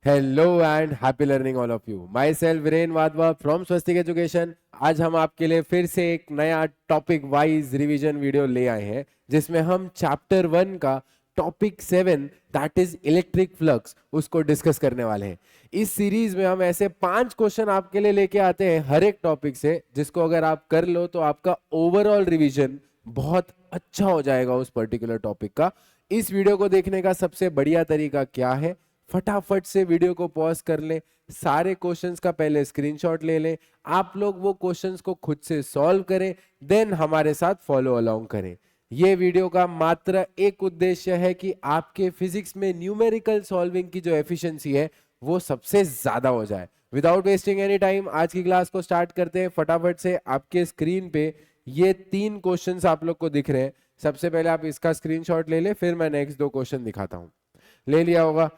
Hello and happy learning all of you. My self Viren Wadhwa from Swastik education. आज हम आपके लिए फिर से एक नया टॉपिक वाइज रिवीजन वीडियो ले आए हैं, जिसमें हम चैप्टर 1 का topic 7 that is electric flux उसको डिस्कस करने वाले हैं। इस सीरीज में हम ऐसे 5 क्वेश्चन आपके लिए लेके आते हैं हर एक टॉपिक से, जिसको अगर आप कर लो तो आपका ओवरऑल रिवीजन बहुत अच्छा हो जाएगा उस पर्टिकुलर टॉपिक का। इस वीडियो को देखने का सबसे बढ़िया तरीका क्या है, फटाफट से वीडियो को पॉज कर लें, सारे क्वेश्चंस का पहले स्क्रीनशॉट ले लें, आप लोग वो क्वेश्चंस को खुद से सॉल्व करें, देन हमारे साथ फॉलो अलोंग करें। ये वीडियो का मात्र एक उद्देश्य है कि आपके फिजिक्स में न्यूमेरिकल सॉल्विंग की जो एफिशिएंसी है वो सबसे ज्यादा हो जाए। विदाउट वेस्टिंग एनी टाइम आज की क्लास को स्टार्ट करते हैं। फटाफट से आपके स्क्रीन पे ये 3 क्वेश्चंस आप लोग को दिख रहे हैं। सबसे पहले आप इसका स्क्रीनशॉट ले लें, फिर मैं नेक्स्ट 2 क्वेश्चन दिखाता हूं। ले लिया होगा।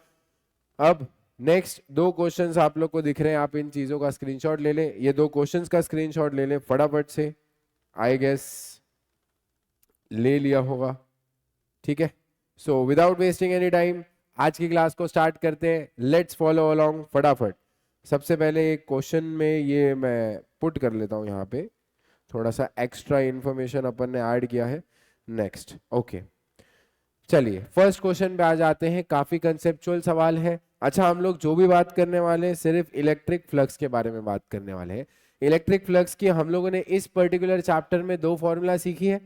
अब नेक्स्ट 2 क्वेश्चंस आप लोग को दिख रहे हैं, आप इन चीजों का स्क्रीनशॉट ले लें। ये 2 क्वेश्चंस का स्क्रीनशॉट ले लें फटाफट से। आई गेस ले लिया होगा। ठीक है, so without wasting any time आज की क्लास को स्टार्ट करते हैं। लेट्स फॉलो अलोंग फटाफट। सबसे पहले एक क्वेश्चन में ये मैं पुट कर लेता हूं, यहाँ पे थोड़ा सा एक्स्ट्रा इंफॉर्मेशन अपन ने ऐड किया है। नेक्स्ट ओके, चलिए फर्स्ट क्वेश्चन पे आ जाते हैं। काफी कंसेप्चुअल सवाल है। अच्छा, हम लोग जो भी बात करने वाले हैं सिर्फ इलेक्ट्रिक फ्लक्स के बारे में बात करने वाले हैं। इलेक्ट्रिक फ्लक्स की हम लोगों ने इस पर्टिकुलर चैप्टर में 2 फॉर्मूला सीखी है।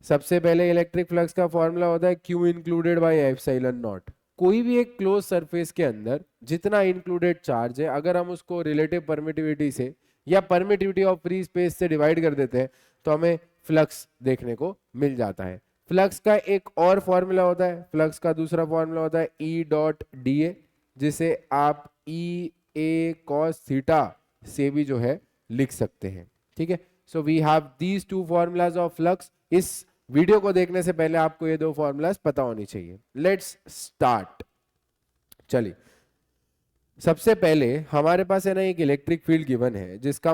सबसे पहले इलेक्ट्रिक फ्लक्स का फॉर्मूला होता है Q included by epsilon not. कोई भी एक क्लोज सरफेस के अंदर जितना इंक्लूडेड चार्ज है, अगर हम उसको रिलेटिव परमिटिविटी से या परमिटिविटी ऑफ फ्री स्पेस से डिवाइड कर देते हैं तो हमें फ्लक्स देखने को मिल जाता है। फ्लक्स का एक और फॉर्मूला होता है, फ्लक्स का दूसरा फॉर्मूला होता है E डॉट डी ए, जिसे आप ई ए कॉस थीटा से भी जो है लिख सकते हैं। ठीक है, so we have these 2 formulas of flux. इस वीडियो को देखने से पहले आपको ये 2 फॉर्मूलाज पता होनी चाहिए। Let's start. चलिए, सबसे पहले हमारे पास है ना एक इलेक्ट्रिक फील्ड गिवन है, जिसका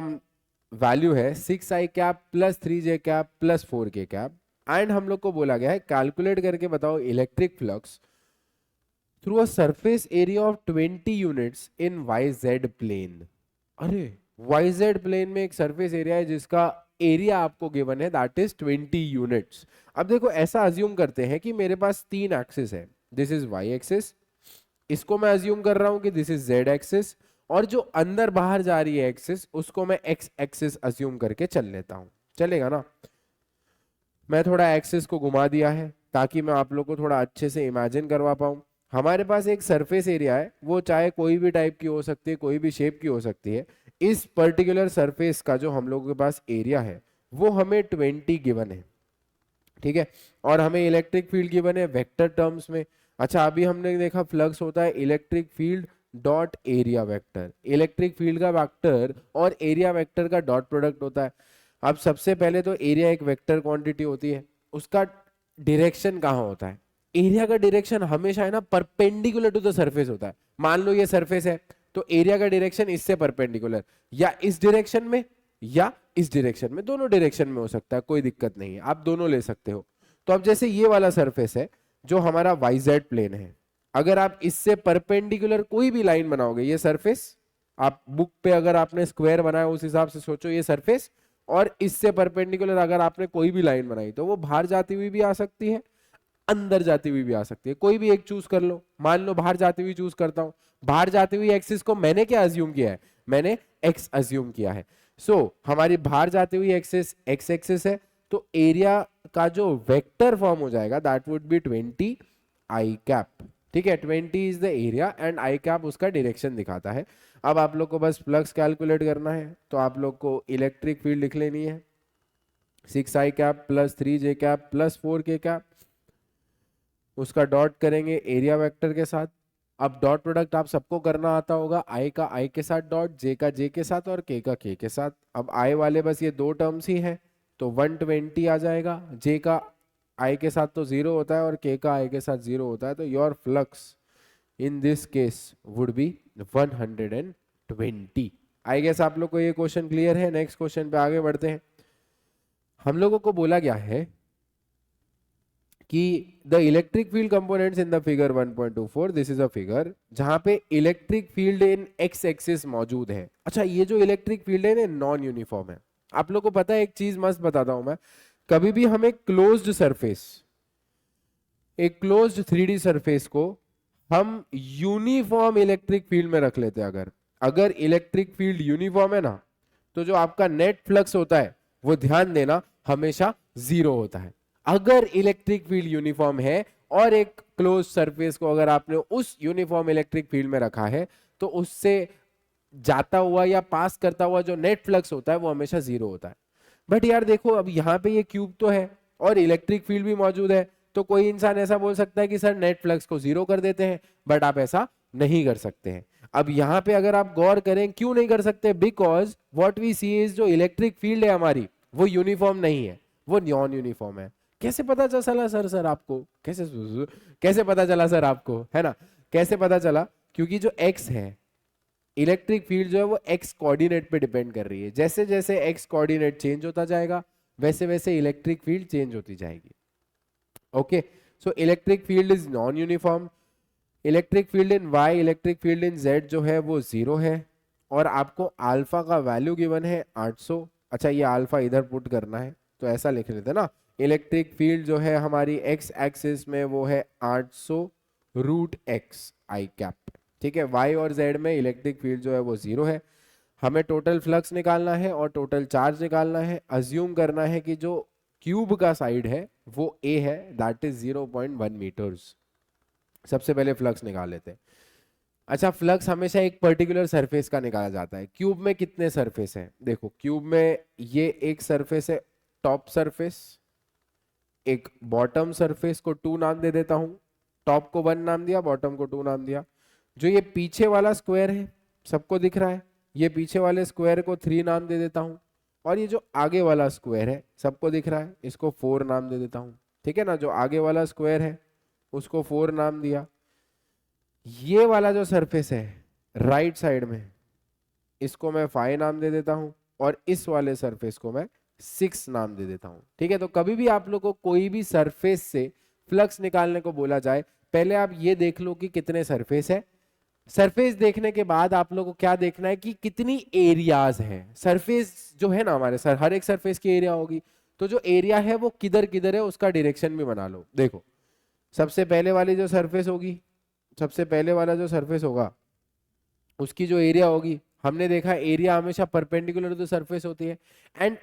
वैल्यू है 6i cap plus 3j cap plus 4k cap. And हम लोग को बोला गया है कैलकुलेट करके बताओ electric flux through a surface area of 20 units in Y plane. अरे, वाई प्लेन में एक सरफेस एरिया है जिसका एरिया आपको गिवन है दैट इज 20 यूनिट्स। अब देखो, ऐसा अज्यूम करते हैं कि मेरे पास 3 एक्सिस है। दिस इज वाई एक्सिस, इसको मैं अज्यूम कर रहा हूं कि दिस इज जेड एक्सिस, और जो अंदर बाहर जा रही है एक्सिस उसको मैं एक्स एक्सिस अज्यूम करके चल लेता हूं। चलेगा ना? मैं थोड़ा एक्सिस को घुमा दिया है ताकि मैं आप लोग को थोड़ा अच्छे से इमेजिन करवा पाऊं। हमारे पास एक सरफेस एरिया है, वो चाहे कोई भी टाइप की हो सकती है, कोई भी शेप की हो सकती है। इस पर्टिकुलर सरफेस का जो हम लोगों के पास एरिया है वो हमें 20 गिवन है। ठीक है, और हमें इलेक्ट्रिक फील्ड गिवन है वेक्टर टर्म्स में। अच्छा, अभी हमने देखा फ्लक्स होता है electric field dot area vector. Electric field का वेक्टर और एरिया वेक्टर का डॉट प्रोडक्ट होता है। अब सबसे पहले तो एरिया एक वेक्टर क्वांटिटी होती है, उसका डायरेक्शन कहाँ होता है? एरिया का डायरेक्शन हमेशा है ना परपेंडिकुलर टू द सरफेस होता है। मान लो ये सरफेस है तो एरिया का डायरेक्शन इससे परपेंडिकुलर, या इस डायरेक्शन में या इस डायरेक्शन में, दोनों डायरेक्शन में हो सकता है, कोई दिक्कत नहीं है, आप दोनों ले सकते हो। तो अब जैसे ये वाला सरफेस है जो हमारा वाई प्लेन है, अगर आप इससे परपेंडिकुलर कोई भी लाइन बनाओगे, ये सरफेस आप बुक पे अगर आपने स्क्वायर बनाया उस हिसाब से सोचो ये सरफेस, और इससे परपेंडिकुलर अगर आपने कोई भी लाइन बनाई तो वो बाहर जाती हुई भी आ सकती है, अंदर जाती हुई भी आ सकती है। कोई भी एक चूज कर लो। मान लो बाहर जाती हुई चूज करता हूं। बाहर जाती हुई एक्सिस को मैंने क्या अज्यूम किया है? मैंने एक्स अज्यूम किया है। सो हमारी बाहर जाती हुई एक्सिस एक्स एक्सिस है, तो एरिया का जो वेक्टर फॉर्म हो जाएगा that would B 20 I cap. ठीक है, 20 is the area and I cap उसका डायरेक्शन दिखाता है। अब आप लोग को बस फ्लक्स कैलकुलेट करना है, तो आप लोग को इलेक्ट्रिक फील्ड लिख लेनी है 6i cap plus 3j cap plus 4k cap, उसका डॉट करेंगे एरिया वेक्टर के साथ। अब डॉट प्रोडक्ट आप सबको करना आता होगा, आई का आई के साथ डॉट, जे का जे के साथ और के का के के साथ। अब आई वाले बस ये 2 टर्म्स ही है तो 120 आ जाएगा। जे का आई के साथ तो 0 होता है और के का आई के साथ 0 होता है, तो your flux in this case would be 120। I guess आप लोग को ये क्वेश्चन क्लियर है। नेक्स्ट क्वेश्चन पे आगे बढ़ते हैं। हम लोगों को बोला गया है कि the electric field components in the figure 1.24, this is a figure जहां पे इलेक्ट्रिक फील्ड इन एक्स एक्सिस मौजूद है। अच्छा, ये जो इलेक्ट्रिक फील्ड है नॉन यूनिफॉर्म है। आप लोग को पता है, एक चीज मस्त बताता हूं मैं, कभी भी हमें क्लोज्ड सरफेस, एक क्लोज्ड 3D सरफेस को हम यूनिफॉर्म इलेक्ट्रिक फील्ड में रख लेते हैं। अगर अगर इलेक्ट्रिक फील्ड यूनिफॉर्म है ना, तो जो आपका नेट फ्लक्स होता है वो ध्यान देना हमेशा जीरो होता है। अगर इलेक्ट्रिक फील्ड यूनिफॉर्म है और एक क्लोज सरफेस को अगर आपने उस यूनिफॉर्म इलेक्ट्रिक फील्ड में रखा है, तो उससे जाता हुआ या पास करता हुआ जो नेट फ्लक्स होता है वो हमेशा जीरो होता है। बट यार देखो, अब यहाँ पे ये क्यूब तो है और इलेक्ट्रिक फील्ड भी मौजूद है, तो कोई इंसान ऐसा बोल सकता है कि सर नेट फ्लक्स को जीरो कर देते हैं, बट आप ऐसा नहीं कर सकते हैं। अब यहाँ पे अगर आप गौर करें क्यों नहीं कर सकते, because what we see is जो इलेक्ट्रिक फील्ड है हमारी वो यूनिफॉर्म नहीं है, वो नॉन यूनिफॉर्म है। कैसे पता चला सर आपको, कैसे पता चला सर आपको, है ना? कैसे पता चला? क्योंकि जो एक्स है, इलेक्ट्रिक फील्ड जो है वो एक्स कोऑर्डिनेट पे डिपेंड कर रही है। जैसे जैसे एक्स कोऑर्डिनेट चेंज होता जाएगा वैसे वैसे इलेक्ट्रिक फील्ड चेंज होती जाएगी। Okay, so electric field is non uniform. Electric field in Y, electric field in Z जो है वो जीरो है, और आपको अल्फा का वैल्यू गिवन है 800। अच्छा, ये अल्फा इधर पुट करना है तो ऐसा लिख लेते ना, इलेक्ट्रिक फील्ड जो है हमारी एक्स एक्सिस में वो है 800 रूट एक्स आई कैप। ठीक है, वाई और जेड में इलेक्ट्रिक फील्ड जो है वो जीरो है। हमें टोटल फ्लक्स निकालना है और टोटल चार्ज निकालना है। अज्यूम करना है कि जो क्यूब का साइड है वो ए है, दैट इज 0.1 मीटर्स। सबसे पहले फ्लक्स निकाल लेते हैं। अच्छा, फ्लक्स हमेशा एक पर्टिकुलर सरफेस का निकाला जाता है। क्यूब में कितने सरफेस हैं? देखो, क्यूब में ये एक सरफेस है टॉप सरफेस, एक बॉटम सरफेस को 2 नाम दे देता हूं। टॉप को 1 नाम दिया, बॉटम को 2 नाम दिया। जो ये पीछे वाला स्क्वायर है, सबको दिख रहा है, ये पीछे वाले स्क्वायर को 3 नाम दे देता हूं। और ये जो आगे वाला स्क्वायर है, सबको दिख रहा है, इसको 4 नाम दे देता हूं। ठीक है ना, जो आगे वाला स्क्वायर है उसको 4 नाम दिया। ये वाला जो सरफेस है राइट साइड में, इसको मैं 5 नाम दे देता हूं, और इस वाले सरफेस को मैं 6 नाम दे देता हूं। ठीक है, तो कभी भी आप लोग को कोई भी सरफेस से फ्लक्स निकालने को बोला जाए, पहले आप ये देख लो कि कितने सरफेस है। सरफेस देखने के बाद आप लोग को क्या देखना है कि कितनी एरियाज है। सरफेस जो है ना हमारे सर, हर एक सरफेस की एरिया होगी, तो जो एरिया है वो किधर किधर है उसका डायरेक्शन भी बना लो। देखो, सबसे पहले वाली जो सरफेस होगी, सबसे पहले वाला जो सरफेस होगा उसकी जो एरिया होगी, हमने देखा एरिया हमेशा परपेंडिकुलर टू सरफेस होती है एंड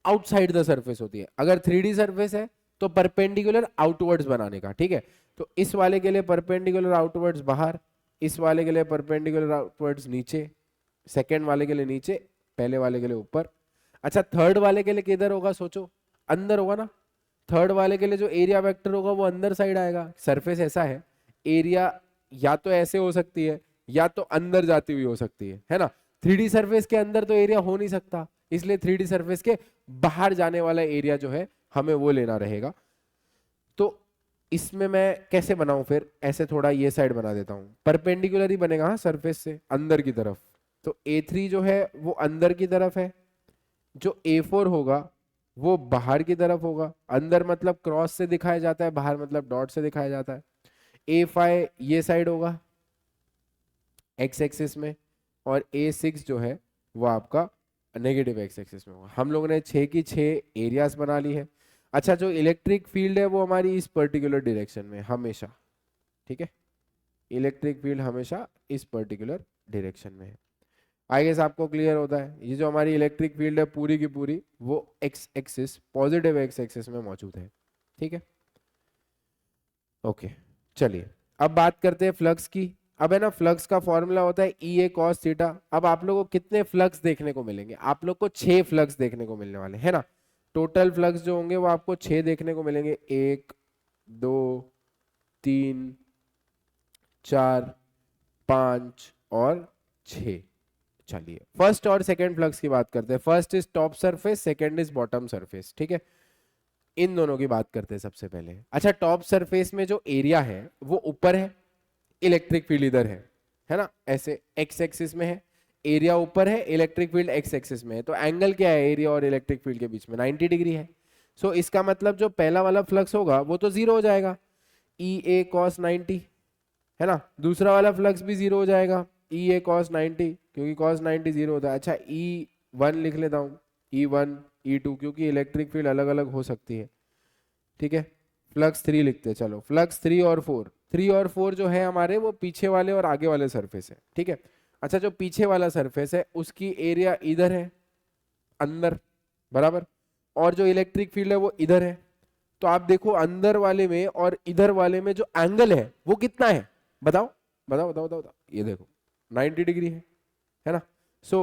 आउटसाइड द सरफेस होती है। अगर 3D सरफेस है तो परपेंडिकुलर आउटवर्ड्स बनाने का। ठीक है, तो इस वाले के लिए परपेंडिकुलर आउटवर्ड्स बाहर, इस वाले के लिए परपेंडिकुलर आउटवर्ड्स नीचे, सेकेंड वाले के लिए नीचे, पहले वाले के लिए ऊपर। अच्छा, थर्ड वाले के लिए किधर होगा? सोचो, अंदर होगा ना। थर्ड वाले के लिए जो एरिया वेक्टर होगा वो अंदर साइड आएगा। सरफेस ऐसा है, एरिया या तो ऐसे हो सकती है या तो अंदर जाती हुई हो सकती है ना। 3D सरफेस के अंदर तो एरिया हो नहीं सकता, इसलिए 3D सरफेस के बाहर जाने वाला एरिया जो है हमें वो लेना रहेगा। तो इसमें मैं कैसे बनाऊं फिर? ऐसे थोड़ा ये साइड बना देता हूं, परपेंडिकुलर ही बनेगा हाँ, सरफेस से अंदर की तरफ। तो A3 जो है वो अंदर की तरफ है, जो A4 होगा वो बाहर की तरफ होगा। अंदर मतलब क्रॉस से दिखाया जाता है, बाहर मतलब डॉट से दिखाया जाता है। A5 ये साइड होगा एक्स एक्सिस में, और A6 जो है वो आपका नेगेटिव एक्स एक्सिस में होगा। हम लोगों ने 6 की 6 एरियाज बना ली है। अच्छा, जो इलेक्ट्रिक फील्ड है वो हमारी इस पर्टिकुलर डायरेक्शन में हमेशा, ठीक है, इलेक्ट्रिक फील्ड हमेशा इस पर्टिकुलर डायरेक्शन में है। आई गेस आपको क्लियर होता है? ये जो हमारी इलेक्ट्रिक फील्ड है पूरी की पूरी वो X axis, positive x axis में मौजूद है। ठीक है, ओके, चलिए अब बात करते हैं फ्लक्स की। अब है ना, फ्लक्स का फॉर्मूला होता है ई ए कॉस थीटा। अब आप लोगों को कितने फ्लक्स देखने को मिलेंगे? आप लोग को 6 फ्लक्स देखने को मिलने वाले है ना। टोटल फ्लक्स जो होंगे वो आपको 6 देखने को मिलेंगे, 1 2 3 4 5 और 6। चलिए फर्स्ट और सेकंड फ्लक्स की बात करते हैं। First is top surface, second is bottom surface. ठीक है, इन दोनों की बात करते हैं सबसे पहले। अच्छा, टॉप सरफेस में जो एरिया है वो ऊपर है, इलेक्ट्रिक फील्ड इधर है ना, ऐसे एक्स एक्सिस में है, एरिया ऊपर है, इलेक्ट्रिक फील्ड एक्स एक्सिस में है। तो एंगल क्या है एरिया और इलेक्ट्रिक फील्ड के बीच में? 90 डिग्री है। सो इसका मतलब जो पहला वाला फ्लक्स होगा वो तो जीरो हो जाएगा, ई ए कॉस 90, है ना। दूसरा वाला फ्लक्स भी जीरो हो जाएगा, ई ए कॉस 90, क्योंकि कॉस 90 जीरो होता है। अच्छा ई वन लिख लेता हूँ, ई वन ई टू, क्योंकि इलेक्ट्रिक फील्ड अलग अलग हो सकती है, ठीक है। फ्लक्स थ्री लिखते हैं, चलो फ्लक्स थ्री और फोर, थ्री और फोर जो है हमारे वो पीछे वाले और आगे वाले सरफेस है, ठीक है। अच्छा जो पीछे वाला सरफेस है उसकी एरिया इधर है अंदर, बराबर, और जो इलेक्ट्रिक फील्ड है वो इधर है। तो आप देखो अंदर वाले में और इधर वाले में जो एंगल है वो कितना है, बताओ बताओ बताओ बताओ, बताओ। ये देखो 90 डिग्री है ना। सो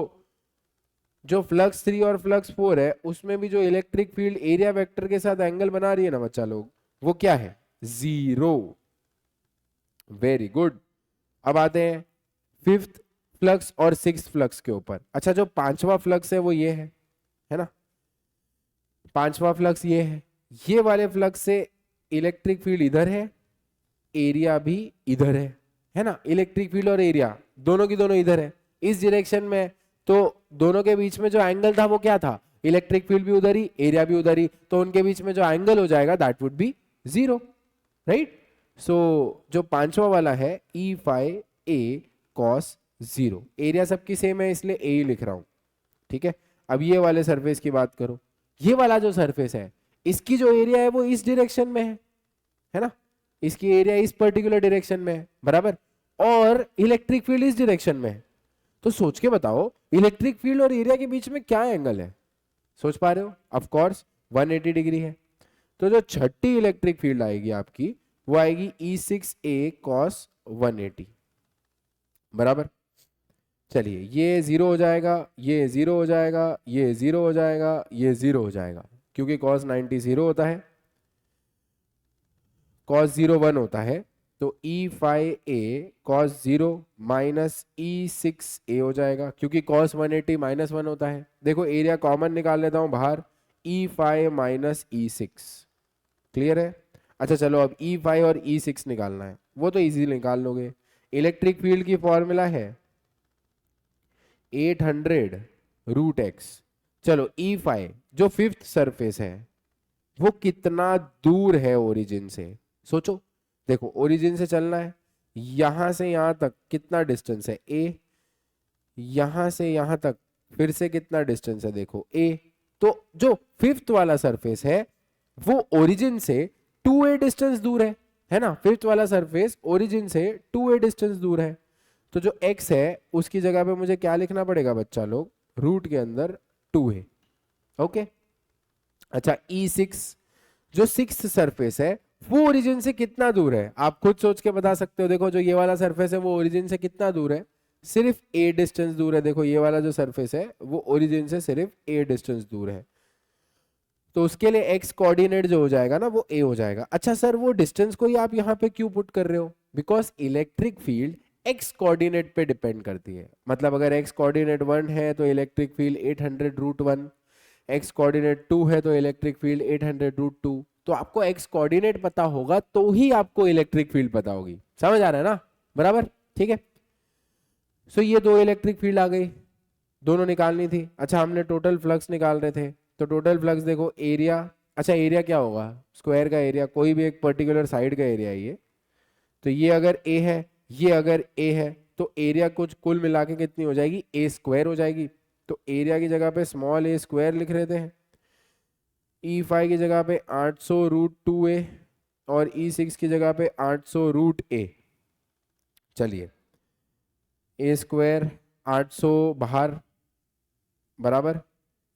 जो फ्लक्स थ्री और फ्लक्स फोर है उसमें भी जो इलेक्ट्रिक फील्ड एरिया वेक्टर के साथ एंगल बना रही है ना बच्चा लोग, वो क्या है, जीरो। Very good. अब आते हैं फिफ्थ फ्लक्स और सिक्स फ्लक्स के ऊपर। अच्छा जो पांचवा फ्लक्स है वो ये है ना, पांचवा फ्लक्स ये है, ये वाले फ्लक्स से इलेक्ट्रिक फील्ड इधर है, एरिया भी इधर है ना। इलेक्ट्रिक फील्ड और एरिया दोनों की दोनों इधर है इस डायरेक्शन में, तो दोनों के बीच में जो एंगल था वो क्या था, इलेक्ट्रिक फील्ड भी उधर ही एरिया भी उधर ही, तो उनके बीच में जो एंगल हो जाएगा that would be zero, right. So जो पांचवा वाला है E phi A cos zero, area सबकी सेम है इसलिए ए ही लिख रहा हूं, ठीक है। अब ये वाले सरफेस की बात करो, ये वाला जो सरफेस है इसकी जो एरिया है वो इस डायरेक्शन में है ना, इसकी एरिया इस पर्टिकुलर डायरेक्शन में है, बराबर, और इलेक्ट्रिक फील्ड इस डायरेक्शन में है। तो सोच के बताओ इलेक्ट्रिक फील्ड और एरिया के बीच में क्या एंगल है, सोच पा रहे हो, ऑफ कोर्स 180 डिग्री है। तो जो छठी इलेक्ट्रिक फील्ड आएगी आपकी वो आएगी E6A cos 180, बराबर। चलिए ये जीरो हो जाएगा, ये जीरो हो जाएगा, ये जीरो हो जाएगा, ये जीरो हो जाएगा, क्योंकि cos 90 जीरो होता है, cos 0 1 होता है, तो E5A cos 0 माइनस E6A हो जाएगा, क्योंकि cos 180 माइनस 1 होता है। देखो एरिया कॉमन निकाल लेता हूं बाहर, E5 माइनस E6, क्लियर है। अच्छा चलो अब E5 और E6 निकालना है, वो तो इजीली निकाल लोगे। इलेक्ट्रिक फील्ड की फॉर्मूला है 800 रूट एक्स। चलो E5 जो फिफ्थ सरफेस है वो कितना दूर है ओरिजिन से, सोचो। देखो ओरिजिन से चलना है, यहां से यहां तक कितना डिस्टेंस है A, यहां से यहां तक फिर से कितना डिस्टेंस है, देखो A। तो जो फिफ्थ वाला सरफेस है वो ओरिजिन से 2A डिस्टेंस दूर है ना। फिफ्थ वाला सरफेस ओरिजिन से 2A डिस्टेंस दूर है, तो जो x है उसकी जगह पे मुझे क्या लिखना पड़ेगा बच्चा लोग, रूट के अंदर 2A, ओके। अच्छा E6 जो सिक्स्थ सरफेस है वो ओरिजिन से कितना दूर है, आप खुद सोच के बता सकते हो। देखो जो ये वाला सरफेस है वो ओरिजिन से कितना दूर है, सिर्फ A डिस्टेंस दूर है। देखो ये वाला जो सरफेस है वो ओरिजिन से सिर्फ A डिस्टेंस दूर है, तो उसके लिए x कोऑर्डिनेट जो हो जाएगा ना वो a हो जाएगा। अच्छा सर वो डिस्टेंस को ही आप यहाँ पे क्यों पुट कर रहे हो, because electric field x coordinate पे डिपेंड करती है। मतलब अगर x कोऑर्डिनेट 1 है तो electric field 800 root 1, x coordinate 2 है तो इलेक्ट्रिक फील्ड 800 रूट 2। तो आपको x कोऑर्डिनेट पता होगा तो ही आपको इलेक्ट्रिक फील्ड पता होगी, समझ आ रहा है ना, बराबर, ठीक है। सो ये दो इलेक्ट्रिक फील्ड आ गई, दोनों निकालनी थी। अच्छा हमने टोटल फ्लक्स निकाल रहे थे, तो टोटल फ्लक्स देखो एरिया, अच्छा एरिया क्या होगा, स्क्वायर का एरिया, कोई भी एक पर्टिकुलर साइड का एरिया है ये। तो ये अगर ए है, ये अगर ए है, तो एरिया कुछ कुल मिला के कितनी हो जाएगी, ए स्क्वायर हो जाएगी। तो एरिया की जगह पे स्मॉल ए स्क्वायर लिख रहे थे, E5 की जगह पे 800 रूट 2A और E6 की जगह पे 800 रूट A। चलिए ए स्क्वायर 800 बाहर, बराबर,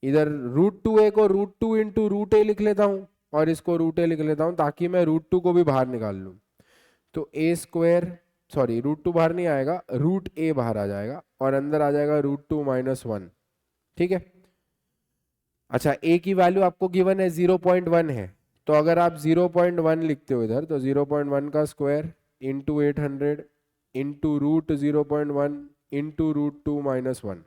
इधर रूट 2A को रूट 2 इंटू रूट ए लिख लेता हूं और इसको रूट ए लिख लेता हूं ताकि मैं रूट 2 को भी बाहर निकाल लूं। तो ए स्क्वायर, सॉरी रूट 2 बाहर नहीं आएगा, रूट ए बाहर आ जाएगा और अंदर आ जाएगा रूट 2 माइनस 1, ठीक है। अच्छा ए की वैल्यू आपको गिवन है 0.1 है, तो अगर आप 0.1 लिखते हो इधर तो 0.1 का square into 800 into root 0.1 into root 2 minus 1।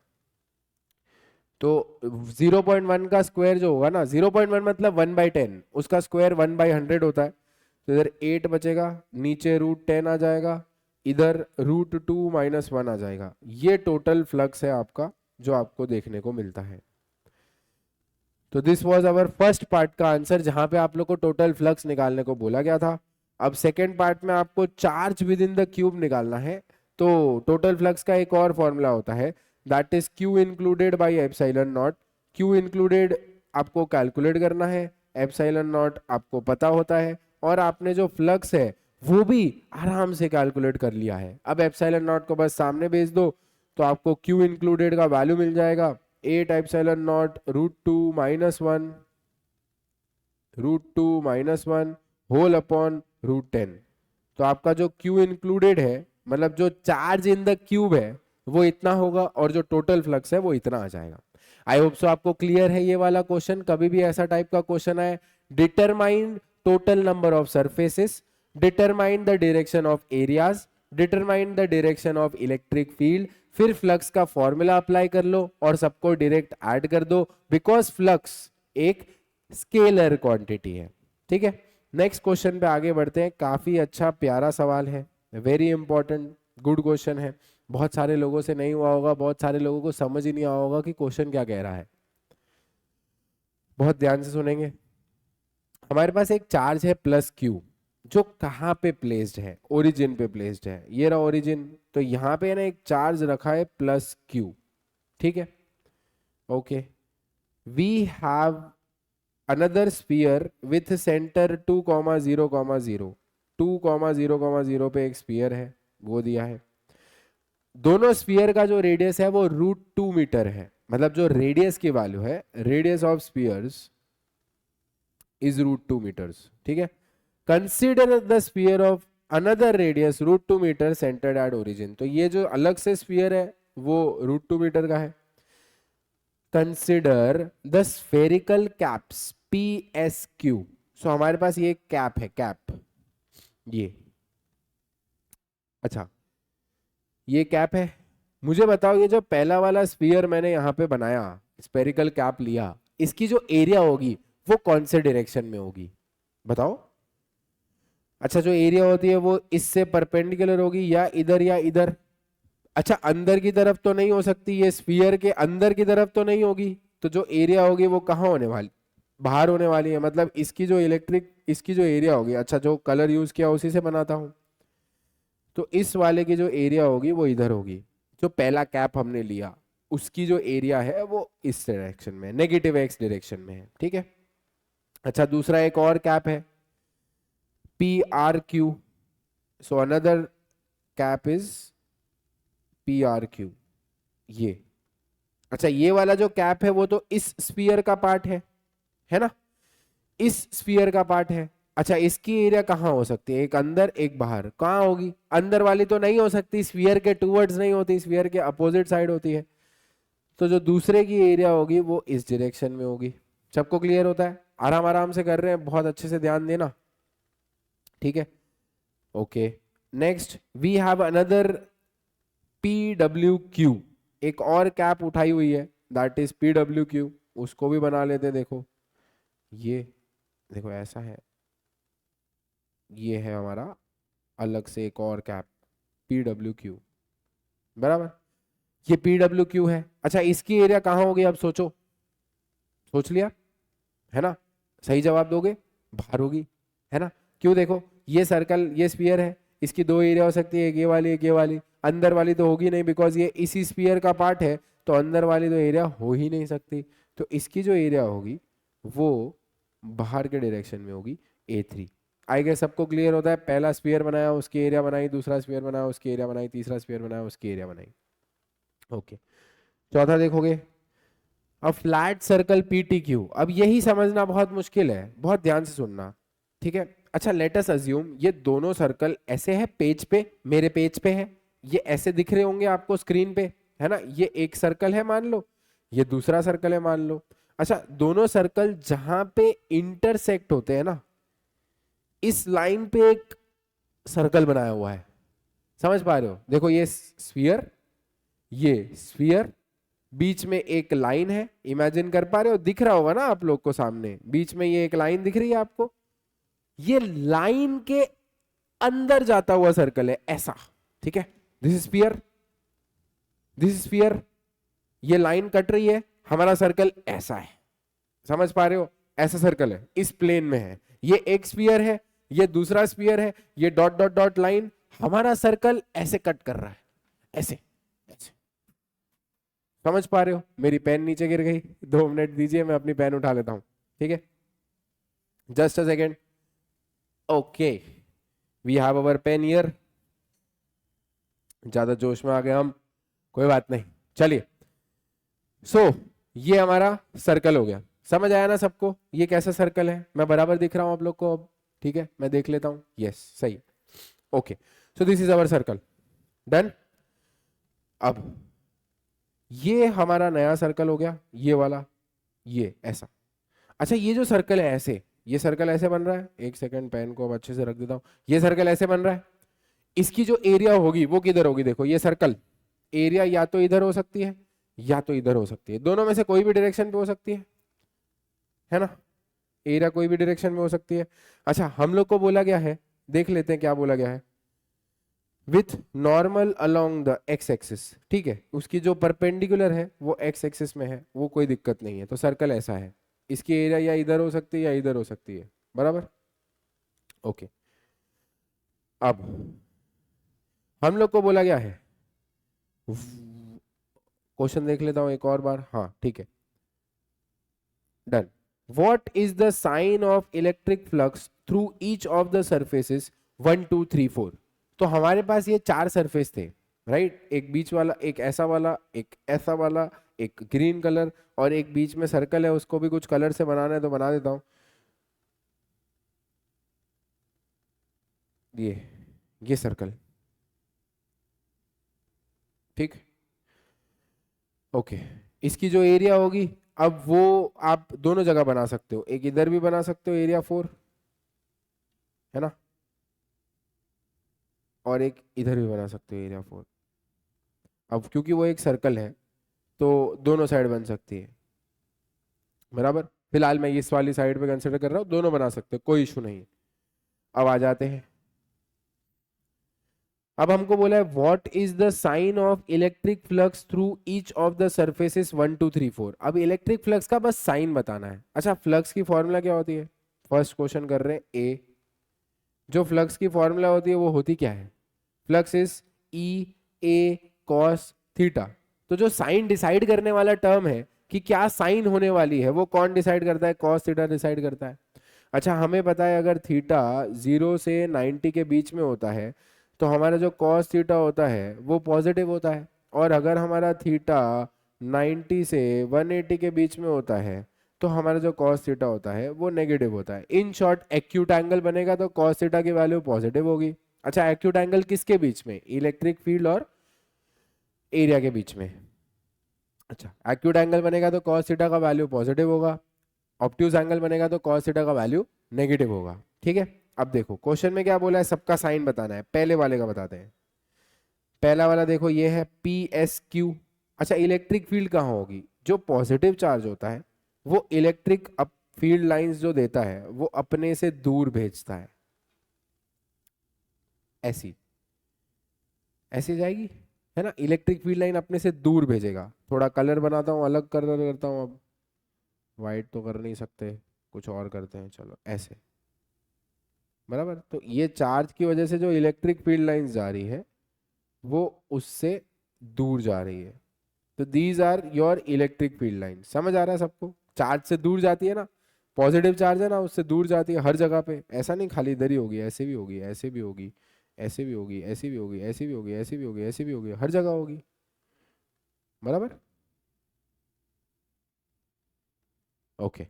तो 0.1 का स्क्वायर जो होगा ना, 0.1 मतलब 1/10, उसका स्क्वायर 1/100 होता है। तो इधर 8 बचेगा, नीचे रूट 10 आ जाएगा, इधर रूट 2 माइनस 1 आ जाएगा। ये टोटल फ्लक्स है आपका जो आपको देखने को मिलता है। तो this was our first part का आंसर, जहां पे आप लोग को टोटल फ्लक्स निकालने को बोला गया था। अब सेकेंड पार्ट में आपको charge with in the cube निकालना है। तो टोटल फ्लक्स का एक और फॉर्मूला होता है, that is Q included by epsilon not. Q included आपको कैलकुलेट करना है, एप्सिलॉन नॉट आपको पता होता है, और आपने जो फ्लक्स है वो भी आराम से कैलकुलेट कर लिया है। अब एप्सिलॉन नॉट को बस सामने भेज दो तो आपको क्यू इंक्लूडेड का वैल्यू मिल जाएगा 8 एप्सिलॉन नॉट √2 - 1 होल अपॉन √10। तो आपका जो क्यू इंक्लूडेड है, मतलब जो चार्ज इन द क्यूब है, वो इतना होगा, और जो टोटल फ्लक्स है वो इतना आ जाएगा। आई होप सो आपको क्लियर है ये वाला क्वेश्चन। कभी भी ऐसा टाइप का क्वेश्चन आए, determine total number of surfaces, determine the direction of areas, determine the direction of electric field, फिर फ्लक्स का फॉर्मूला अप्लाई कर लो और सबको डायरेक्ट ऐड कर दो, बिकॉज फ्लक्स एक स्केलर क्वांटिटी है। ठीक है, नेक्स्ट क्वेश्चन पे आगे बढ़ते हैं। काफी अच्छा प्यारा सवाल है, वेरी इंपॉर्टेंट, गुड क्वेश्चन है। बहुत सारे लोगों से नहीं हुआ होगा, बहुत सारे लोगों को समझ ही नहीं आया होगा कि क्वेश्चन क्या कह रहा है। बहुत ध्यान से सुनेंगे। हमारे पास एक चार्ज है प्लस क्यू, जो कहाँ पे प्लेस्ड है, ओरिजिन पे प्लेस्ड है। ये रहा ओरिजिन, तो यहाँ पे ना एक चार्ज रखा है प्लस क्यू। ठीक है, okay. We have another sphere with centre 2,0,0 2,0,0 पे एक स्फीयर है, वो दिया है। दोनों स्फीयर का जो रेडियस है वो √2 मीटर है, मतलब जो रेडियस की वैल्यू है, radius of spheres is √2 metres. ठीक है, consider the sphere of another radius √2 metre centred at origin. तो ये जो अलग से स्फीयर है वो √2 मीटर का है। Consider the spherical caps PSQ। सो हमारे पास ये कैप है, कैप, ये, अच्छा ये कैप है। मुझे बताओ, ये जो पहला वाला स्फीयर मैंने यहाँ पे बनाया, स्फेरिकल कैप लिया, इसकी जो एरिया होगी वो कौन से डायरेक्शन में होगी, बताओ। अच्छा, जो एरिया होती है वो इससे परपेंडिकुलर होगी, या इधर या इधर। अच्छा, अंदर की तरफ तो नहीं हो सकती, ये स्फीयर के अंदर की तरफ तो नहीं होगी। तो जो एरिया होगी वो कहाँ होने वाली, बाहर होने वाली है। मतलब इसकी जो इसकी जो एरिया होगी, अच्छा जो कलर यूज किया उसी से बनाता हूं, तो इस वाले की जो एरिया होगी वो इधर होगी। जो पहला कैप हमने लिया उसकी जो एरिया है वो इस डायरेक्शन में, नेगेटिव एक्स डायरेक्शन में है। ठीक है, अच्छा दूसरा एक और कैप है PRQ। So another cap is PRQ, ये। अच्छा, ये वाला जो कैप है वो तो इस स्फीयर का पार्ट है ना, इस स्फीयर का पार्ट है। अच्छा, इसकी एरिया कहाँ हो सकती है, एक अंदर एक बाहर, कहाँ होगी, अंदर वाली तो नहीं हो सकती, स्फीयर के टूवर्ड्स नहीं होती, स्फीयर के अपोजिट साइड होती है। तो जो दूसरे की एरिया होगी वो इस डायरेक्शन में होगी। सबको क्लियर होता है, आराम आराम से कर रहे हैं, बहुत अच्छे से ध्यान देना। ठीक है, okay. Next we have another PWQ, एक और कैप उठाई हुई है, दैट इज PWQ। उसको भी बना लेते, देखो ये, देखो ऐसा है, ये है हमारा अलग से एक और कैप PWQ, बराबर। ये PWQ है। अच्छा, इसकी एरिया कहाँ होगी, अब सोचो, सोच लिया है ना, सही जवाब दोगे, बाहर होगी, है ना। क्यों, देखो ये सर्कल, ये स्फीयर है, इसकी दो एरिया हो सकती है, एक ये वाली एक ये वाली। अंदर वाली तो होगी नहीं, बिकॉज ये इसी स्फीयर का पार्ट है, तो अंदर वाली तो एरिया हो ही नहीं सकती। तो इसकी जो एरिया होगी वो बाहर के डायरेक्शन में होगी, A3। आई गेस सबको क्लियर होता है। पहला स्फीयर बनाया उसकी एरिया बनाई, दूसरा स्फीयर बनाया उसकी एरिया बनाई, तीसरा स्फीयर बनाया उसकी एरिया बनाई। ओके, चौथा देखोगे, अ फ्लैट सर्कल PTQ। अब यही समझना बहुत मुश्किल है, बहुत ध्यान से सुनना। ठीक है, अच्छा लेट अस अज्यूम ये दोनों सर्कल ऐसे है, पेज पे, मेरे पेज पे है, ये ऐसे दिख रहे होंगे आपको स्क्रीन पे, है ना। ये एक सर्कल है मान लो, ये दूसरा सर्कल है मान लो। अच्छा, दोनों सर्कल जहां पे इंटरसेक्ट होते हैं ना, इस लाइन पे एक सर्कल बनाया हुआ है, समझ पा रहे हो। देखो ये स्फीयर, ये स्फीयर, बीच में एक लाइन है, इमेजिन कर पा रहे हो, दिख रहा होगा ना आप लोग को सामने, बीच में ये एक लाइन दिख रही है आपको। ये लाइन के अंदर जाता हुआ सर्कल है, ऐसा। ठीक है, this is sphere, this is sphere, ये लाइन कट रही है, हमारा सर्कल ऐसा है। समझ पा रहे हो? ऐसा सर्कल है, इस प्लेन में है, ये एक स्फीयर है, ये दूसरा स्फीयर है, ये डॉट डॉट डॉट लाइन, हमारा सर्कल ऐसे कट कर रहा है, ऐसे ऐसे। समझ पा रहे हो? मेरी पेन नीचे गिर गई, 2 मिनट दीजिए, मैं अपनी पेन उठा लेता हूं, ठीक है? Just a second. Okay, we have our pen here. ज्यादा जोश में आ गए हम, कोई बात नहीं, चलिए। ये हमारा सर्कल हो गया। समझ आया ना सबको? ये कैसा सर्कल है, मैं बराबर दिख रहा हूं आप लोग को अब? ठीक है, मैं देख लेता हूं, यस सही। Okay, so this is our circle, done. अब ये हमारा नया सर्कल हो गया, ये वाला, ये ऐसा। अच्छा, ये जो सर्कल है ऐसे, ये सर्कल ऐसे बन रहा है, एक सेकंड पेन को अब अच्छे से रख देता हूं। ये सर्कल ऐसे बन रहा है, इसकी जो एरिया होगी वो किधर होगी? देखो ये सर्कल, एरिया या तो इधर हो सकती है या तो इधर हो सकती है, दोनों में से कोई भी डायरेक्शन पे हो सकती है ना? एरिया कोई भी डायरेक्शन में हो सकती है। अच्छा, हम लोग को बोला गया है, देख लेते हैं क्या बोला गया है, with normal along the X axis, ठीक है? उसकी जो परपेंडिकुलर है वो एक्स एक्सिस में है, वो कोई दिक्कत नहीं है। तो सर्कल ऐसा है, इसकी एरिया या इधर हो सकती है या इधर हो सकती है, बराबर? ओके, अब हम लोग को बोला गया है, क्वेश्चन देख लेता हूं एक और बार, हाँ ठीक है, done. What is the sign of electric flux through each of the surfaces 1 2 3 4? तो हमारे पास ये 4 सरफेस थे, राइट? एक बीच वाला, एक ऐसा वाला, एक ऐसा वाला, एक ग्रीन कलर, और एक बीच में सर्कल है, उसको भी कुछ कलर से बनाना है तो बना देता हूं। ये सर्कल, ठीक, ओके। इसकी जो एरिया होगी, अब वो आप दोनों जगह बना सकते हो, एक इधर भी बना सकते हो एरिया 4, है ना, और एक इधर भी बना सकते हो एरिया 4। अब क्योंकि वो एक सर्कल है तो दोनों साइड बन सकती है, बराबर? फिलहाल मैं इस वाली साइड पे कंसिडर कर रहा हूँ, दोनों बना सकते हो, कोई इशू नहीं है। अब आ जाते हैं, अब हमको बोला है what is the sign of electric flux through each of the surfaces 1 2 3 4। अब इलेक्ट्रिक फ्लक्स का बस साइन बताना है। अच्छा, फ्लक्स की फॉर्मूला क्या होती है? फर्स्ट क्वेश्चन कर रहे हैं ए, जो फ्लक्स की फॉर्मूला होती है वो होती क्या है? Flux is E A cos theta. तो जो साइन डिसाइड करने वाला टर्म है कि क्या साइन होने वाली है, वो कौन डिसाइड करता है? कॉस थीटा डिसाइड करता है। अच्छा, हमें पता है अगर थीटा 0 से 90 के बीच में होता है तो हमारा जो कॉस थीटा होता है वो पॉजिटिव होता है, और अगर हमारा थीटा 90 से 180 के बीच में होता है तो हमारा जो कॉस थीटा होता है वो नेगेटिव होता है। इन शॉर्ट, एक्यूट एंगल बनेगा तो कॉस थीटा की वैल्यू पॉजिटिव होगी। अच्छा, एक्यूट एंगल किसके बीच में? इलेक्ट्रिक फील्ड और एरिया के बीच में। अच्छा, एक्यूट एंगल बनेगा तो कॉस थीटा का वैल्यू पॉजिटिव होगा, ऑब्ट्यूज एंगल बनेगा तो कॉस थीटा का वैल्यू नेगेटिव होगा, ठीक है? अब देखो क्वेश्चन में क्या बोला है, सबका साइन बताना है। पहले वाले का बताते हैं। पहला वाला देखो, ये है पी एस क्यू। अच्छा, इलेक्ट्रिक फील्ड कहाँ होगी? जो पॉजिटिव चार्ज होता है वो इलेक्ट्रिक अप फील्ड लाइंस जो देता है वो अपने से दूर भेजता है, ऐसी ऐसी जाएगी, है ना? इलेक्ट्रिक फील्ड लाइन अपने से दूर भेजेगा। थोड़ा कलर बनाता हूँ, अलग कलर करता हूँ। अब वाइट तो कर नहीं सकते, कुछ और करते हैं, चलो ऐसे, बराबर? तो ये चार्ज की वजह से जो इलेक्ट्रिक फील्ड लाइंस जा रही है वो उससे दूर जा रही है। तो these are your electric field line. समझ आ रहा है सबको? चार्ज से दूर जाती है ना, पॉजिटिव चार्ज है ना, उससे दूर जाती है हर जगह पे। ऐसा नहीं खाली इधर ही होगी, ऐसे भी होगी, ऐसे भी होगी, ऐसे भी होगी, ऐसी भी होगी, ऐसी भी होगी, ऐसी भी होगी, ऐसी भी होगी, हर जगह होगी, बराबर? ओके,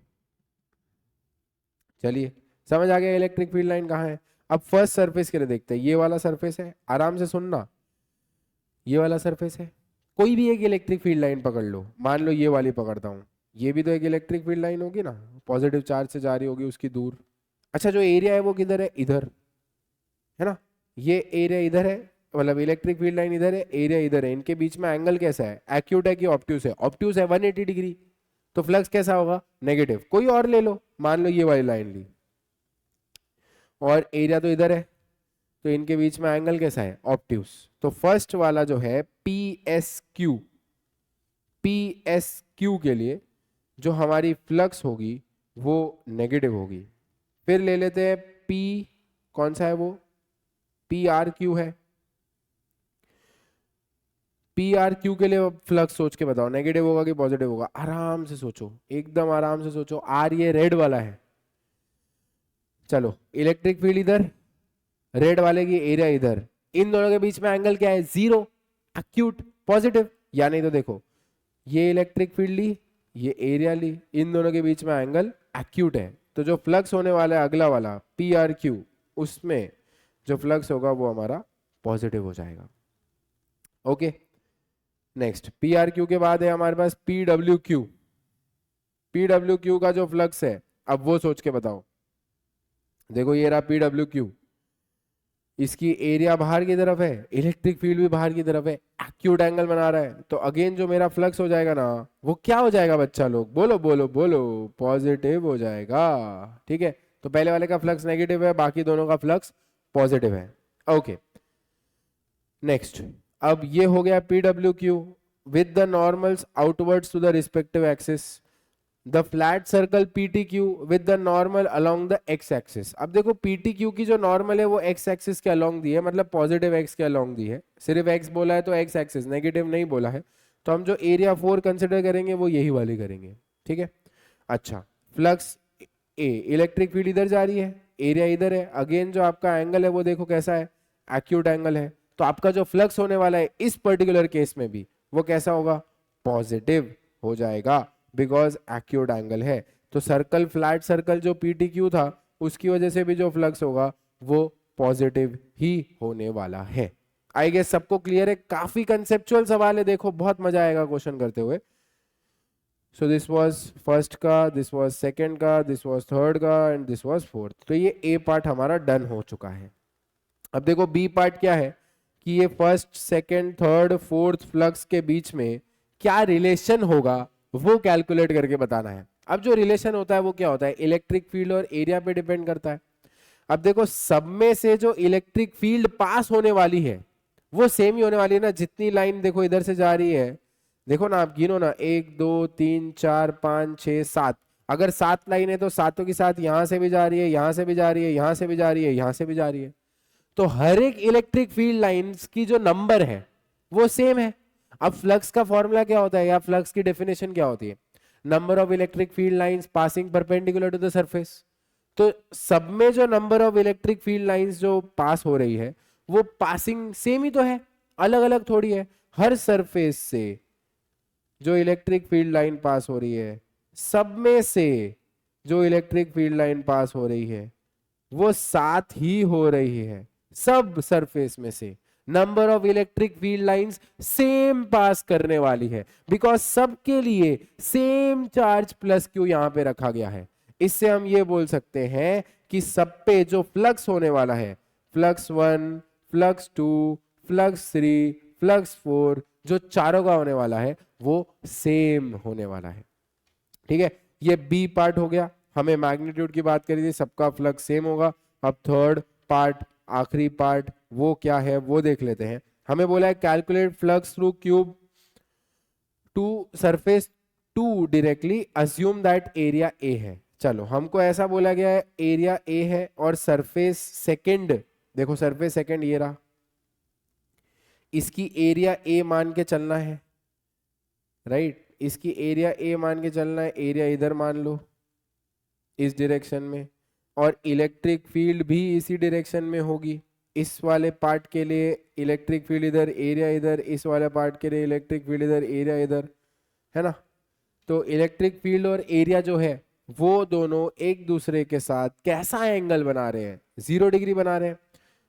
चलिए, समझ आ गया इलेक्ट्रिक फील्ड लाइन कहाँ है। अब फर्स्ट सरफेस के लिए देखते हैं। ये वाला सरफेस है, आराम से सुनना, ये वाला सरफेस है। कोई भी एक इलेक्ट्रिक फील्ड लाइन पकड़ लो, मान लो ये वाली पकड़ता हूँ, ये भी तो एक इलेक्ट्रिक फील्ड लाइन होगी ना, पॉजिटिव चार्ज से जा रही होगी उसकी दूर। अच्छा, जो एरिया है वो किधर है? इधर, है ना? ये एरिया इधर है, मतलब इलेक्ट्रिक फील्ड लाइन इधर है, एरिया इधर है। इनके बीच में एंगल कैसा है? एक्यूट है कि ऑब्ट्यूज है? ऑब्ट्यूज है, 180 डिग्री। तो फ्लक्स कैसा होगा? नेगेटिव। कोई और ले लो, मान लो ये वाली लाइन ली, और एरिया तो इधर है, तो इनके बीच में एंगल कैसा है? ऑब्ट्यूज। तो फर्स्ट वाला जो है P S Q, P S Q के लिए जो हमारी फ्लक्स होगी वो नेगेटिव होगी। फिर ले लेते हैं P, कौन सा है वो, PRQ है। PRQ के लिए फ्लक्स सोच के बताओ, नेगेटिव होगा कि पॉजिटिव होगा, आराम से सोचो, एकदम आराम से सोचो। R ये रेड वाला है, चलो इलेक्ट्रिक फील्ड इधर, रेड वाले की एरिया इधर, इन दोनों के बीच में एंगल क्या है, जीरो, एक्यूट, पॉजिटिव। या नहीं तो देखो, ये इलेक्ट्रिक फील्ड ली, ये एरिया ली, इन दोनों के बीच में एंगल एक्यूट है, तो जो फ्लक्स होने वाला है अगला वाला PRQ, उसमें जो फ्लक्स होगा वो हमारा पॉजिटिव हो जाएगा। ओके, नेक्स्ट PRQ के बाद है हमारे पास PWQ। PWQ का जो फ्लक्स है अब वो सोच के बताओ। देखो ये रहा PWQ, इसकी एरिया बाहर की तरफ है, इलेक्ट्रिक फील्ड भी बाहर की तरफ है, एक्यूट एंगल बना रहा है, तो अगेन जो मेरा फ्लक्स हो जाएगा ना वो क्या हो जाएगा बच्चा लोग, बोलो बोलो बोलो, पॉजिटिव हो जाएगा। ठीक है, तो पहले वाले का फ्लक्स नेगेटिव है, बाकी दोनों का फ्लक्स पॉजिटिव है। ओके, नेक्स्ट, अब ये हो गया PWQ with the normals outwards to the respective axis, the flat circle PTQ with the normal along the X axis. अब देखो PTQ की जो नॉर्मल है वो एक्स एक्सिस के अलोंग दी है, मतलब पॉजिटिव एक्स के अलोंग दी है, सिर्फ एक्स बोला है तो एक्स एक्सिस, नेगेटिव नहीं बोला है, तो हम जो एरिया 4 कंसिडर करेंगे वो यही वाली करेंगे। ठीक है, अच्छा, फ्लक्स ए, इलेक्ट्रिक फील्ड इधर जा रही है, एरिया इधर है, अगेन जो आपका एंगल है वो देखो कैसा है, एक्यूट एंगल है, तो आपका जो फ्लक्स होने वाला है इस पर्टिकुलर केस में भी वो कैसा होगा, पॉजिटिव हो जाएगा, बिकॉज एक्यूट एंगल है। तो सर्कल, फ्लैट सर्कल जो PTQ था उसकी वजह से भी जो फ्लक्स होगा वो पॉजिटिव ही होने वाला है। आई गेस सबको क्लियर है, काफी कंसेप्चुअल सवाल है, देखो बहुत मजा आएगा क्वेश्चन करते हुए। सो दिस वाज फर्स्ट का, दिस वाज सेकंड का, दिस वाज थर्ड का एंड दिस वाज फोर्थ। तो ये ए पार्ट हमारा डन हो चुका है। अब देखो बी पार्ट क्या है कि ये first, second, third, fourth flux के बीच में क्या रिलेशन होगा वो कैलकुलेट करके बताना है। अब जो रिलेशन होता है वो क्या होता है, इलेक्ट्रिक फील्ड और एरिया पे डिपेंड करता है। अब देखो सब में से जो इलेक्ट्रिक फील्ड पास होने वाली है वो सेम ही होने वाली है ना, जितनी लाइन देखो इधर से जा रही है, देखो ना आप गिनो ना, 1 2 3 4 5 6 7, अगर 7 लाइन है तो सातों के साथ यहां से भी जा रही है, यहां से भी जा रही है, यहां से भी जा रही है, यहां से भी जा रही है, तो हर एक इलेक्ट्रिक फील्ड लाइंस की जो नंबर है वो सेम है। अब फ्लक्स का फॉर्मूला क्या होता है या फ्लक्स की डेफिनेशन क्या होती है, number of electric field lines passing perpendicular to the surface. तो सब में जो number of electric field lines जो पास हो रही है वो पासिंग सेम ही तो है, अलग अलग थोड़ी है। हर सरफेस से जो इलेक्ट्रिक फील्ड लाइन पास हो रही है, सब में से जो इलेक्ट्रिक फील्ड लाइन पास हो रही है वो साथ ही हो रही है, सब सरफेस में से number of electric field lines same pass करने वाली है, बिकॉज सबके लिए सेम चार्ज प्लस क्यू यहां पे रखा गया है। इससे हम ये बोल सकते हैं कि सब पे जो फ्लक्स होने वाला है, फ्लक्स 1, फ्लक्स 2, फ्लक्स 3, फ्लक्स 4, जो चारों का होने वाला है वो सेम होने वाला है। ठीक है, ये बी पार्ट हो गया, हमें मैग्नीट्यूड की बात करी थी, सबका फ्लक्स सेम होगा। अब थर्ड पार्ट, आखिरी पार्ट, वो क्या है वो देख लेते हैं। हमें बोला है calculate flux through cube two surface 2 directly assume that area A है। चलो हमको ऐसा बोला गया है एरिया ए है और सरफेस सेकंड, देखो सरफेस सेकंड ये रहा, इसकी एरिया ए मान के चलना है, राइट, इसकी एरिया ए मान के चलना है, एरिया इधर मान लो इस डायरेक्शन में, और इलेक्ट्रिक फील्ड भी इसी डायरेक्शन में होगी। इस वाले पार्ट के लिए इलेक्ट्रिक फील्ड इधर, एरिया इधर, इस वाले पार्ट के लिए इलेक्ट्रिक फील्ड इधर, एरिया इधर, है ना। तो इलेक्ट्रिक फील्ड और एरिया जो है वो दोनों एक दूसरे के साथ कैसा एंगल बना रहे हैं, 0 डिग्री बना रहे हैं।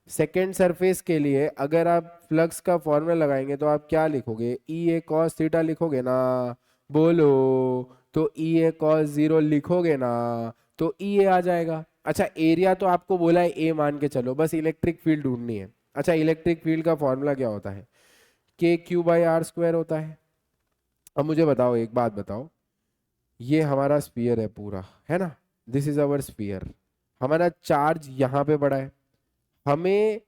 सेकेंड सरफेस के लिए अगर आप फ्लक्स का फॉर्मूला लगाएंगे तो आप क्या लिखोगे, ई ए कॉस थीटा लिखोगे ना, बोलो, तो ई ए कॉस 0 लिखोगे ना तो ई ए आ जाएगा। अच्छा एरिया तो आपको बोला है ए मान के चलो, बस इलेक्ट्रिक फील्ड ढूंढनी है। अच्छा इलेक्ट्रिक फील्ड का फॉर्मूला क्या होता है, के क्यू बाई आर स्क्वायर होता है। अब मुझे बताओ, एक बात बताओ, ये हमारा स्फीयर है पूरा, है ना, दिस इज अवर स्फीयर, हमारा चार्ज यहाँ पे पड़ा है, हमें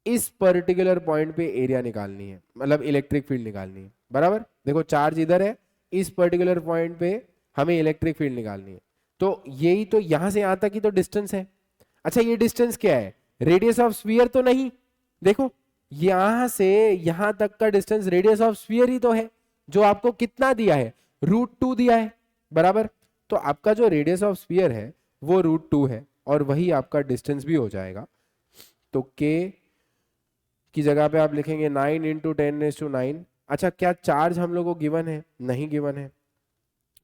इस पर्टिकुलर पॉइंट पे एरिया निकालनी है, मतलब इलेक्ट्रिक फील्ड निकालनी है, बराबर। देखो चार्ज इधर है, इस पर्टिकुलर पॉइंट पे हमें इलेक्ट्रिक फील्ड निकालनी है। तो यही तो यहां से यहां तक ही तो डिस्टेंस है। अच्छा ये डिस्टेंस क्या है, रेडियस ऑफ स्फीयर तो नहीं, देखो यहां से यहां तक का डिस्टेंस रेडियस ऑफ स्फीयर ही तो है, जो आपको कितना दिया है, √2 दिया है, बराबर। तो आपका जो रेडियस ऑफ स्फीयर है वो √2 है, और वही आपका डिस्टेंस भी हो जाएगा। तो k की जगह पे आप लिखेंगे 9 इंटू 10⁻⁹। अच्छा क्या चार्ज हम लोग को गिवन है, नहीं गिवन है,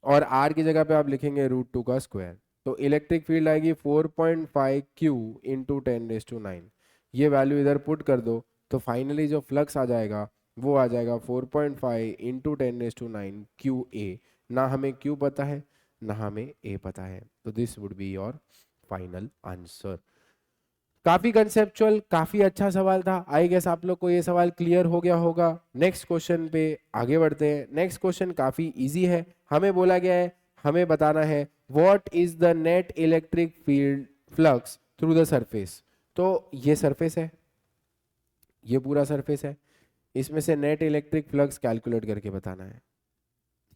और r की जगह पे आप लिखेंगे √2 का स्क्वायर। तो इलेक्ट्रिक फील्ड आएगी 4.5 Q इंटू 10⁻⁹। ये वैल्यू इधर पुट कर दो, तो फाइनली जो फ्लक्स आ जाएगा वो आ जाएगा 4.5 इंटू 10⁻⁹ QA। ना हमें Q पता है ना हमें A पता है, तो this would be your final answer. काफी कंसेप्चुअल, काफी अच्छा सवाल था। आई गेस आप लोग को ये सवाल क्लियर हो गया होगा। नेक्स्ट क्वेश्चन पे आगे बढ़ते हैं। नेक्स्ट क्वेश्चन काफी इजी है। हमें बोला गया है, हमें बताना है what is the net electric field flux through the surface. तो ये सरफेस है, ये पूरा सरफेस है, इसमें से नेट इलेक्ट्रिक फ्लक्स कैलकुलेट करके बताना है।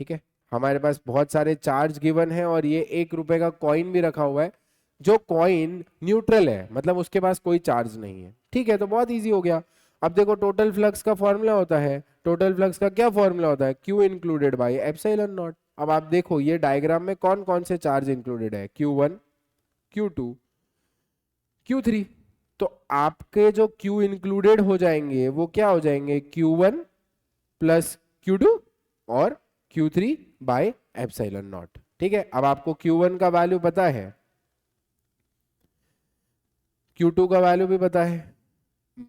ठीक है, हमारे पास बहुत सारे चार्ज गिवन है, और ये 1 रुपए का कॉइन भी रखा हुआ है, जो कॉइन न्यूट्रल है, मतलब उसके पास कोई चार्ज नहीं है। ठीक है, तो बहुत इजी हो गया। अब देखो टोटल फ्लक्स का फॉर्मूला होता है, टोटल फ्लक्स का क्या फॉर्मूला होता है, Q included by epsilon not. अब आप देखो ये डायग्राम में कौन कौन से चार्ज इंक्लूडेड है, Q1 Q2 Q3। तो आपके जो Q इंक्लूडेड हो जाएंगे वो क्या हो जाएंगे, Q1 प्लस Q2 और Q3 बाय एप्सिलॉन नॉट। ठीक है, अब आपको Q1 का वैल्यू पता है, Q2 का वैल्यू भी पता है,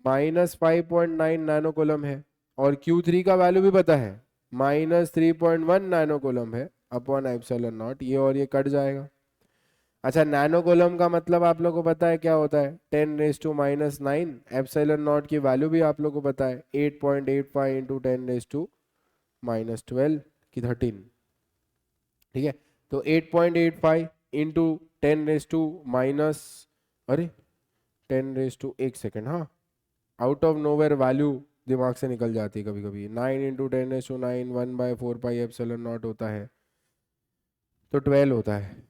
-5.9 नैनो कूलम है, और Q3 का वैल्यू भी पता है, -3.1 नैनो कूलम है अपॉन एप्सिलॉन नॉट। ये और ये कट जाएगा। अच्छा नैनो कूलम का मतलब आप लोगों को पता है क्या होता है, 10⁻⁹। एप्सिलॉन नॉट की वैल्यू भी आप लोगों को पता है, 8.85 इंटू 10⁻⁻12 की 13। ठीक है, तो 8.85 इंटू 10⁻⁻, अरे 1 सेकेंड, हाँ आउट ऑफ नोवेयर वैल्यू दिमाग से निकल जाती है कभी कभी। 9 इंटू 10⁻⁹ 1/4 एप्सिलॉन नॉट होता है, तो 12 होता है।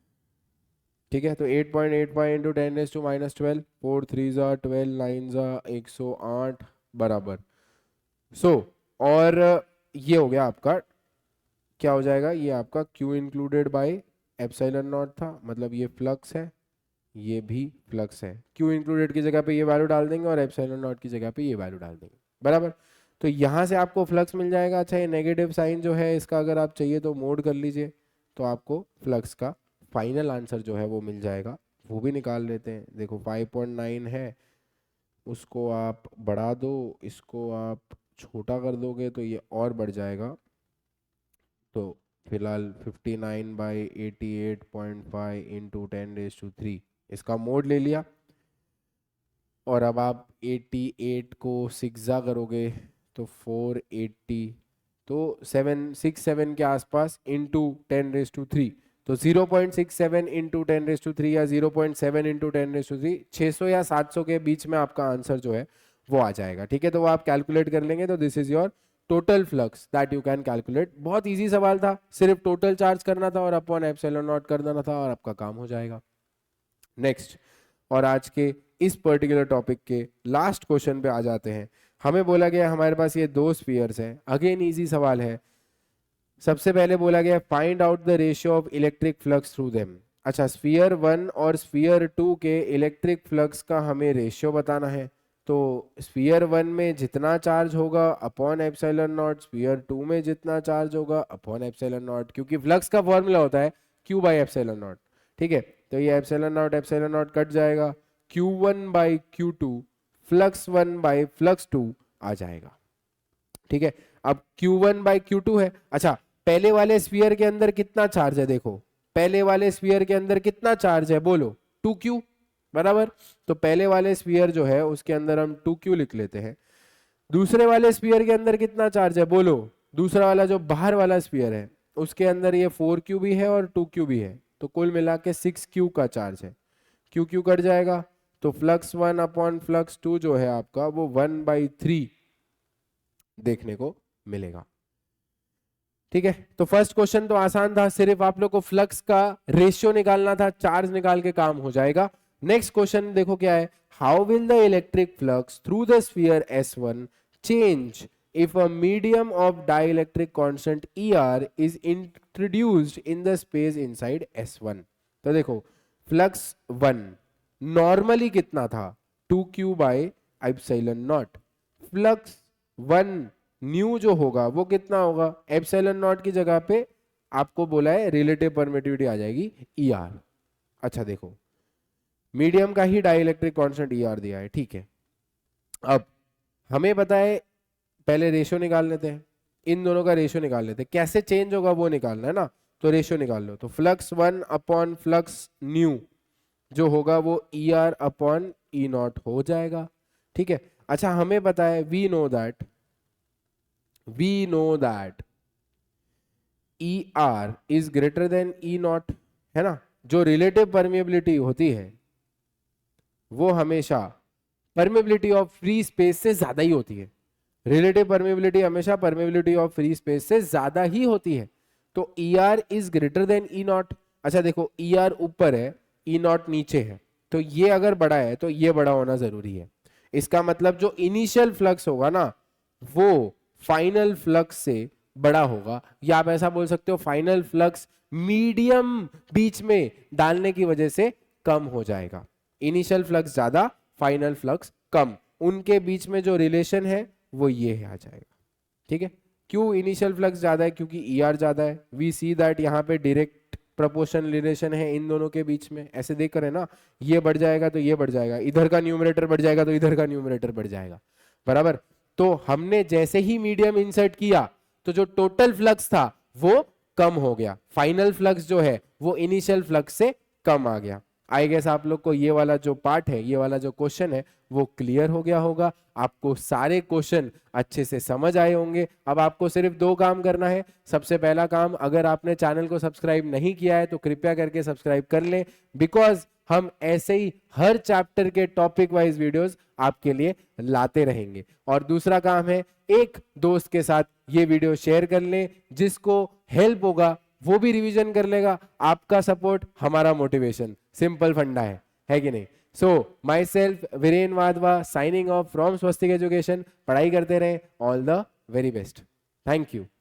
ठीक है, तो 8.85 इंटू 10⁻⁻12, 4 3 ज़ा 12, 9 ज़ा 108 बराबर। सो और ये हो गया आपका, क्या हो जाएगा, ये आपका Q included by epsilon not था, मतलब ये फ्लक्स है, ये भी फ्लक्स है। Q इंक्लूडेड की जगह पे ये वैल्यू डाल देंगे और एप्सिलॉन नॉट की जगह पे ये वैल्यू डाल देंगे, बराबर। तो यहाँ से आपको फ्लक्स मिल जाएगा। अच्छा ये नेगेटिव साइन जो है इसका अगर आप चाहिए तो मोड कर लीजिए, तो आपको फ्लक्स का फाइनल आंसर जो है वो मिल जाएगा। वो भी निकाल लेते हैं। देखो 5.9 है, उसको आप बढ़ा दो, इसको आप छोटा कर दोगे तो ये और बढ़ जाएगा। तो फिलहाल 59/88.5 इंटू 10⁻³ इसका मोड ले लिया, और अब आप 88 को 6 करोगे तो 480, तो 767 के आसपास इंटू 10⁻³ तो 0.67 इंटू 10⁻³ या 0.7 इंटू 10⁻³, 600 या 700 के बीच में आपका आंसर जो है वो आ जाएगा। ठीक है, तो वो आप कैलकुलेट कर लेंगे, तो this is your total flux that you can calculate. बहुत इजी सवाल था, सिर्फ टोटल चार्ज करना था और अपॉन एप्सिलॉन नॉट कर देना था और आपका काम हो जाएगा। नेक्स्ट, और आज के इस पर्टिकुलर टॉपिक के लास्ट क्वेश्चन पे आ जाते हैं। हमें बोला गया हमारे पास ये 2 स्फीयर्स हैं, अगेन इजी सवाल है। सबसे पहले बोला गया find out the ratio of electric flux through them. अच्छा स्फीयर 1 और स्फीयर 2 के इलेक्ट्रिक फ्लक्स का हमें रेशियो बताना है। तो स्फीयर 1 में जितना चार्ज होगा अपॉन एप्सिलॉन नॉट, स्फीयर 2 में जितना चार्ज होगा अपॉन एप्सिलॉन नॉट, क्योंकि फ्लक्स का फॉर्मूला होता है Q बाई एप्सिलॉन नॉट। ठीक है, तो ये एप्सिलॉन नॉट कट जाएगा, Q1/Q2 फ्लक्स 1/फ्लक्स 2 आ जाएगा। ठीक है, अब Q1/Q2 है। अच्छा पहले वाले स्फीयर के अंदर कितना चार्ज है, देखो पहले वाले स्फीयर के अंदर कितना चार्ज है, बोलो 2Q, बराबर। तो पहले वाले स्फीयर जो है उसके अंदर हम 2Q लिख लेते हैं। दूसरे वाले स्फीयर के अंदर कितना चार्ज है, बोलो दूसरा वाला जो बाहर वाला स्फीयर है उसके अंदर ये 4Q भी है और 2Q भी है, तो कुल मिला के 6Q का चार्ज है। Q कट जाएगा, तो फ्लक्स 1 अपॉन फ्लक्स 2 जो है आपका वो 1/3 देखने को मिलेगा। ठीक है, तो फर्स्ट क्वेश्चन तो आसान था, सिर्फ आप लोग को फ्लक्स का रेशियो निकालना था, चार्ज निकाल के काम हो जाएगा। नेक्स्ट क्वेश्चन देखो क्या है, how will the electric flux through the sphere S1 change if a medium of dielectric constant ER is introduced in the space inside S1। तो देखो फ्लक्स 1 नॉर्मली कितना था, 2q by epsilon not. Flux 1 new जो होगा वो कितना होगा, epsilon not की जगह पे आपको बोला है रिलेटिव परमिटिविटी आ जाएगी ER। अच्छा देखो मीडियम का ही डाइलेक्ट्रिक कांस्टेंट ER दिया है, ठीक है। अब हमें पता है, पहले रेशियो निकाल लेते हैं, इन दोनों का रेशियो निकाल लेते हैं, कैसे चेंज होगा वो निकालना है ना। तो रेशियो निकाल लो, तो फ्लक्स 1 अपॉन फ्लक्स न्यू जो होगा वो ER अपॉन E0 हो जाएगा, ठीक है। अच्छा हमें पता है, we know that ER is greater than E0, है ना। जो रिलेटिव परमिएबिलिटी होती है वो हमेशा परमिएबिलिटी ऑफ फ्री स्पेस से ज्यादा ही होती है। रिलेटिव परमिएबिलिटी हमेशा परमिएबिलिटी ऑफ फ्री स्पेस से ज्यादा ही होती है। तो ER is greater than E0। अच्छा देखो ER ऊपर है, E0 नीचे है, तो ये अगर बड़ा है तो ये बड़ा होना जरूरी है। इसका मतलब जो इनिशियल फ्लक्स होगा ना वो फाइनल फ्लक्स से बड़ा होगा, या आप ऐसा बोल सकते हो फाइनल फ्लक्स मीडियम बीच में डालने की वजह से कम हो जाएगा। इनिशियल फ्लक्स ज्यादा, फाइनल फ्लक्स कम, उनके बीच में जो रिलेशन है वो ये है, आ जाएगा, ठीक है। क्यों इनिशियल फ्लक्स ज्यादा है, क्योंकि ER ज्यादा है। वी सी दैट यहाँ पे डायरेक्ट प्रोपोर्शन रिलेशन है इन दोनों के बीच में, ऐसे देख कर है ना, ये बढ़ जाएगा तो ये बढ़ जाएगा, इधर का न्यूमरेटर बढ़ जाएगा तो इधर का न्यूमरेटर बढ़ जाएगा, बराबर। तो हमने जैसे ही मीडियम इंसर्ट किया तो जो टोटल फ्लक्स था वो कम हो गया, फाइनल फ्लक्स जो है वो इनिशियल फ्लक्स से कम आ गया। आई गेस आप लोग को ये वाला जो पार्ट है, ये वाला जो क्वेश्चन है वो क्लियर हो गया होगा, आपको सारे क्वेश्चन अच्छे से समझ आए होंगे। अब आपको सिर्फ 2 काम करना है। सबसे पहला काम, अगर आपने चैनल को सब्सक्राइब नहीं किया है तो कृपया करके सब्सक्राइब कर लें, बिकॉज हम ऐसे ही हर चैप्टर के टॉपिक वाइज वीडियोस आपके लिए लाते रहेंगे। और दूसरा काम है, एक दोस्त के साथ ये वीडियो शेयर कर लें, जिसको हेल्प होगा वो भी रिवीजन कर लेगा। आपका सपोर्ट हमारा मोटिवेशन, सिंपल फंडा है कि नहीं। So myself Viren Wadhwa signing off from Swastik education. पढ़ाई करते रहें, all the very best, thank you.